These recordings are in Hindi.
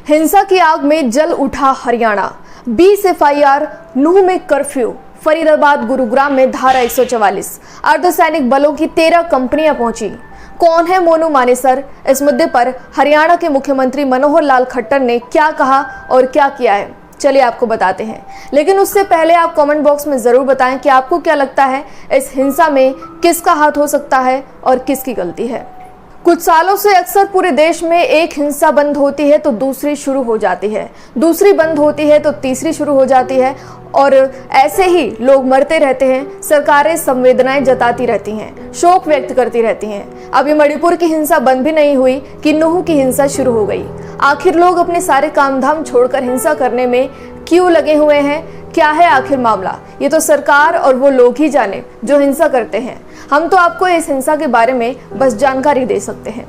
हिंसा की आग में जल उठा हरियाणा। 20 एफआईआर, नूह में कर्फ्यू, फरीदाबाद गुरुग्राम में धारा 144। अर्धसैनिक बलों की 13 कंपनियां पहुंची। कौन है मोनू मानेसर? इस मुद्दे पर हरियाणा के मुख्यमंत्री मनोहर लाल खट्टर ने क्या कहा और क्या किया है, चलिए आपको बताते हैं। लेकिन उससे पहले आप कमेंट बॉक्स में जरूर बताएं कि आपको क्या लगता है इस हिंसा में किसका हाथ हो सकता है और किसकी गलती है। कुछ सालों से अक्सर पूरे देश में एक हिंसा बंद होती है तो दूसरी शुरू हो जाती है, दूसरी बंद होती है तो तीसरी शुरू हो जाती है और ऐसे ही लोग मरते रहते हैं। सरकारें संवेदनाएं जताती रहती हैं, शोक व्यक्त करती रहती हैं। अभी मणिपुर की हिंसा बंद भी नहीं हुई कि नूह की हिंसा शुरू हो गई। आखिर लोग अपने सारे काम धाम छोड़कर हिंसा करने में क्यों लगे हुए हैं? क्या है आखिर मामला? ये तो सरकार और वो लोग ही जाने जो हिंसा करते हैं। हम तो आपको इस हिंसा के बारे में बस जानकारी दे सकते हैं।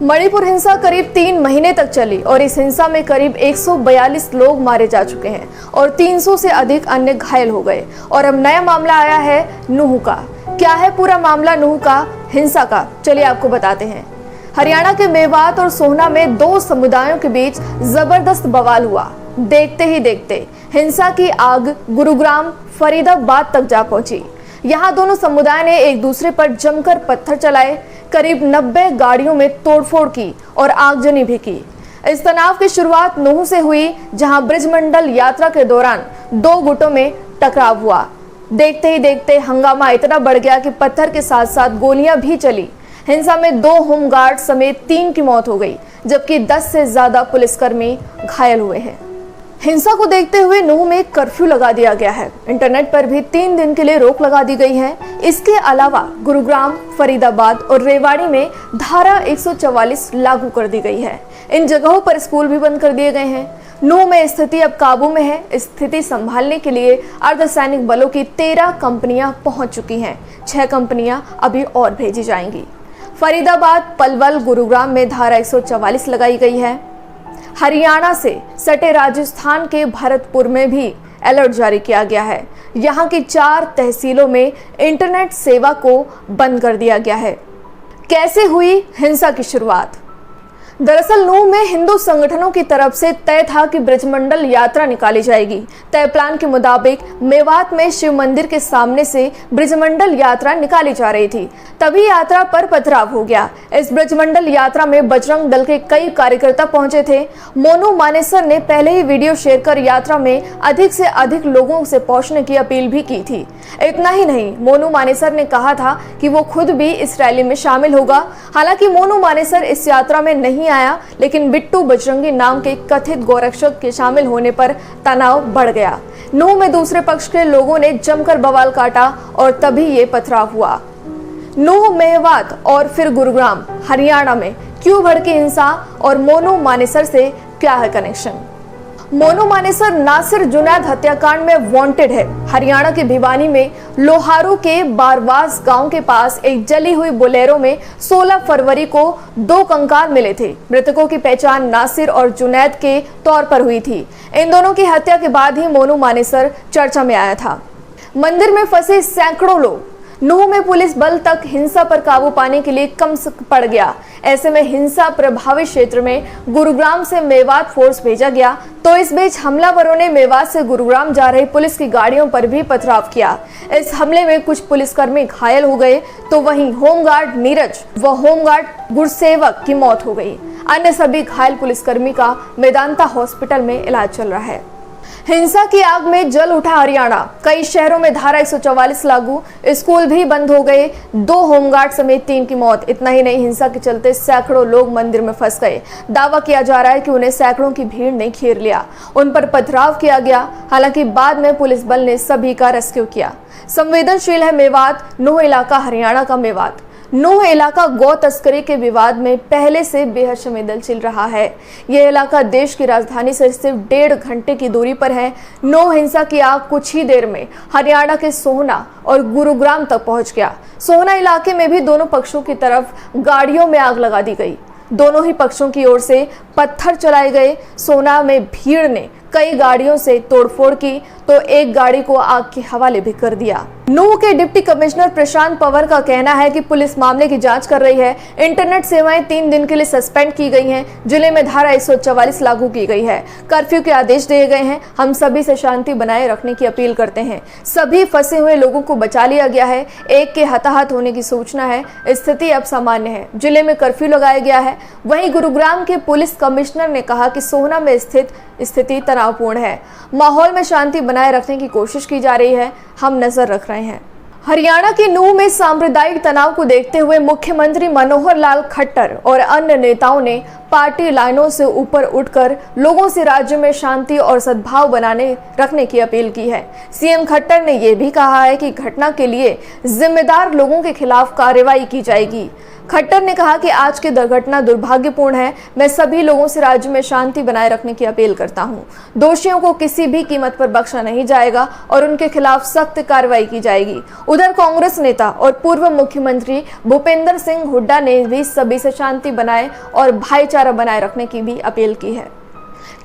मणिपुर हिंसा करीब 3 महीने तक चली और इस हिंसा में करीब 142 लोग मारे जा चुके हैं और 300 से अधिक अन्य घायल हो गए। और अब नया मामला आया है नूह का। क्या है पूरा मामला नूह का, हिंसा का? चलिए आपको बताते हैं। हरियाणा के मेवात और सोहना में 2 समुदायों के बीच जबरदस्त बवाल हुआ। देखते ही देखते हिंसा की आग गुरुग्राम, फरीदाबाद तक जा पहुंची। यहाँ दोनों समुदाय ने एक दूसरे पर जमकर पत्थर चलाए, करीब 90 गाड़ियों में तोड़फोड़ की और आगजनी भी की। इस तनाव की शुरुआत नूह से हुई, जहां ब्रिजमंडल यात्रा के दौरान 2 गुटों में टकराव हुआ। देखते ही देखते हंगामा इतना बढ़ गया कि पत्थर के साथ साथ गोलियां भी चली। हिंसा में 2 होमगार्ड समेत 3 की मौत हो गई, जबकि 10 से ज्यादा पुलिसकर्मी घायल हुए हैं। हिंसा को देखते हुए नूह में कर्फ्यू लगा दिया गया है। इंटरनेट पर भी 3 दिन के लिए रोक लगा दी गई है। इसके अलावा गुरुग्राम, फरीदाबाद और रेवाड़ी में धारा 144 लागू कर दी गई है। इन जगहों पर स्कूल भी बंद कर दिए गए हैं। नूह में स्थिति अब काबू में है। स्थिति संभालने के लिए अर्धसैनिक बलों की 13 कंपनियां पहुंच चुकी हैं। 6 कंपनियां अभी और भेजी जाएंगी। फरीदाबाद, पलवल, गुरुग्राम में धारा 144 लगाई गई है। हरियाणा से सटे राजस्थान के भरतपुर में भी अलर्ट जारी किया गया है। यहाँ की 4 तहसीलों में इंटरनेट सेवा को बंद कर दिया गया है। कैसे हुई हिंसा की शुरुआत? दरअसल नूह में हिंदू संगठनों की तरफ से तय था कि ब्रिजमंडल यात्रा निकाली जाएगी। तय प्लान के मुताबिक मेवात में शिव मंदिर के सामने से ब्रिजमंडल यात्रा निकाली जा रही थी। तभी यात्रा पर पथराव हो गया। इस ब्रिजमंडल यात्रा में बजरंग दल के कई कार्यकर्ता पहुंचे थे। मोनू मानेसर ने पहले ही वीडियो शेयर कर यात्रा में अधिक से अधिक लोगों से पहुंचने की अपील भी की थी। इतना ही नहीं, मोनू मानेसर ने कहा था कि वो खुद भी इस रैली में शामिल होगा। हालांकि मोनू मानेसर इस यात्रा में नहीं आया, लेकिन बिट्टू बजरंगी नाम के कथित गोरक्षक के शामिल होने पर तनाव बढ़ गया। नूह में दूसरे पक्ष के लोगों ने जमकर बवाल काटा और तभी ये पथराव हुआ। नूह, मेवात और फिर गुरुग्राम, हरियाणा में क्यों भड़की हिंसा और मोनू मानेसर से क्या है कनेक्शन? मोनू मानेसर नासिर जुनैद हत्याकांड में वांटेड है। हरियाणा के भिवानी में लोहारू के बारवास गांव के पास एक जली हुई बोलेरो में 16 फरवरी को 2 कंकाल मिले थे। मृतकों की पहचान नासिर और जुनैद के तौर पर हुई थी। इन दोनों की हत्या के बाद ही मोनू मानेसर चर्चा में आया था। मंदिर में फंसे सैकड़ों लोग। नूह में पुलिस बल तक हिंसा पर काबू पाने के लिए कम पड़ गया। ऐसे में हिंसा प्रभावित क्षेत्र में गुरुग्राम से मेवात फोर्स भेजा गया। तो इस बीच हमलावरों ने मेवात से गुरुग्राम जा रही पुलिस की गाड़ियों पर भी पथराव किया। इस हमले में कुछ पुलिसकर्मी घायल हो गए तो वहीं होमगार्ड नीरज व होमगार्ड गुरसेवक की मौत हो गई। अन्य सभी घायल पुलिसकर्मी का मेदांता हॉस्पिटल में इलाज चल रहा है। हिंसा की आग में जल उठा हरियाणा। कई शहरों में धारा 144 लागू, स्कूल भी बंद हो गए। 2 होमगार्ड समेत 3 की मौत। इतना ही नहीं, हिंसा के चलते सैकड़ों लोग मंदिर में फंस गए। दावा किया जा रहा है कि उन्हें सैकड़ों की भीड़ ने घेर लिया, उन पर पथराव किया गया। हालांकि बाद में पुलिस बल ने सभी का रेस्क्यू किया। संवेदनशील है मेवात। नूह इलाका हरियाणा का मेवात। नूह इलाका गौ तस्करी के विवाद में पहले से बेहद संवेदनशील रहा है। यह इलाका देश की राजधानी से सिर्फ 1.5 घंटे की दूरी पर है। नूह हिंसा की आग कुछ ही देर में हरियाणा के सोहना और गुरुग्राम तक पहुंच गया। सोहना इलाके में भी दोनों पक्षों की तरफ गाड़ियों में आग लगा दी गई। दोनों ही पक्षों की ओर से पत्थर चलाए गए। सोहना में भीड़ ने कई गाड़ियों से तोड़फोड़ की तो एक गाड़ी को आग के हवाले भी कर दिया। नूंह के डिप्टी कमिश्नर प्रशांत पवार का कहना है कि पुलिस मामले की जांच कर रही है। इंटरनेट सेवाएं 3 दिन के लिए सस्पेंड की गई हैं। जिले में धारा 144 लागू की गई है। कर्फ्यू के आदेश दिए गए हैं। हम सभी से शांति बनाए रखने की अपील करते हैं। सभी फंसे हुए लोगों को बचा लिया गया है। एक के हताहत होने की सूचना है। स्थिति अब सामान्य है। जिले में कर्फ्यू लगाया गया है। वहीं गुरुग्राम के पुलिस कमिश्नर ने कहा कि सोहना में स्थित स्थिति तनावपूर्ण है। माहौल में शांति बनाए रखने की कोशिश की जा रही है। हम नजर रख रहे हैं। हरियाणा के नूंह में सांप्रदायिक तनाव को देखते हुए मुख्यमंत्री मनोहर लाल खट्टर और अन्य नेताओं ने पार्टी लाइनों से ऊपर उठकर लोगों से राज्य में शांति और सद्भाव बनाने रखने की अपील की है। सीएम खट्टर ने यह भी कहा है कि घटना के लिए जिम्मेदार लोगों के खिलाफ कार्रवाई की जाएगी। खट्टर ने कहा कि आज की दुर्घटना दुर्भाग्यपूर्ण है। मैं सभी लोगों से राज्य में शांति बनाए रखने की अपील करता हूं। दोषियों को किसी भी कीमत पर बख्शा नहीं जाएगा और उनके खिलाफ सख्त कार्रवाई की जाएगी। उधर कांग्रेस नेता और पूर्व मुख्यमंत्री भूपेंद्र सिंह हुड्डा ने भी सभी से शांति बनाए और भाईचारा बनाए रखने की भी अपील की है।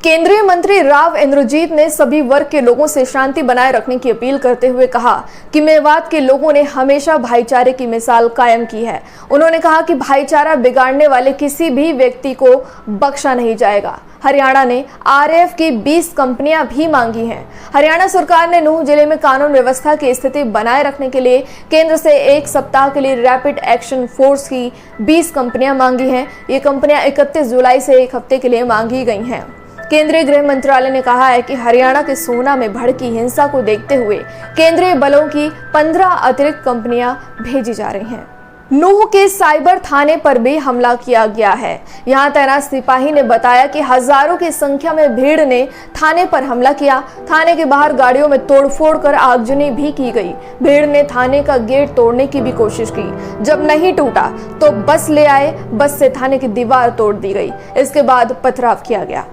केंद्रीय मंत्री राव इंद्रजीत ने सभी वर्ग के लोगों से शांति बनाए रखने की अपील करते हुए कहा कि मेवात के लोगों ने हमेशा भाईचारे की मिसाल कायम की है। उन्होंने कहा कि भाईचारा बिगाड़ने वाले किसी भी व्यक्ति को बख्शा नहीं जाएगा। हरियाणा ने आरएएफ की 20 कंपनियां भी मांगी हैं। हरियाणा सरकार ने नूंह जिले में कानून व्यवस्था की स्थिति बनाए रखने के लिए केंद्र से 1 सप्ताह के लिए रैपिड एक्शन फोर्स की 20 कंपनियां मांगी हैं। ये कंपनियां 31 जुलाई से 1 हफ्ते के लिए मांगी गई हैं। केंद्रीय गृह मंत्रालय ने कहा है कि हरियाणा के सोहना में भड़की हिंसा को देखते हुए केंद्रीय बलों की 15 अतिरिक्त कंपनियां भेजी जा रही हैं। नूंह के साइबर थाने पर भी हमला किया गया है। यहां तैनात सिपाही ने बताया कि हजारों की संख्या में भीड़ ने थाने पर हमला किया। थाने के बाहर गाड़ियों में तोड़फोड़ कर आगजनी भी की गई। भीड़ ने थाने का गेट तोड़ने की भी कोशिश की। जब नहीं टूटा तो बस ले आए। बस से थाने की दीवार तोड़ दी गई। इसके बाद पथराव किया गया।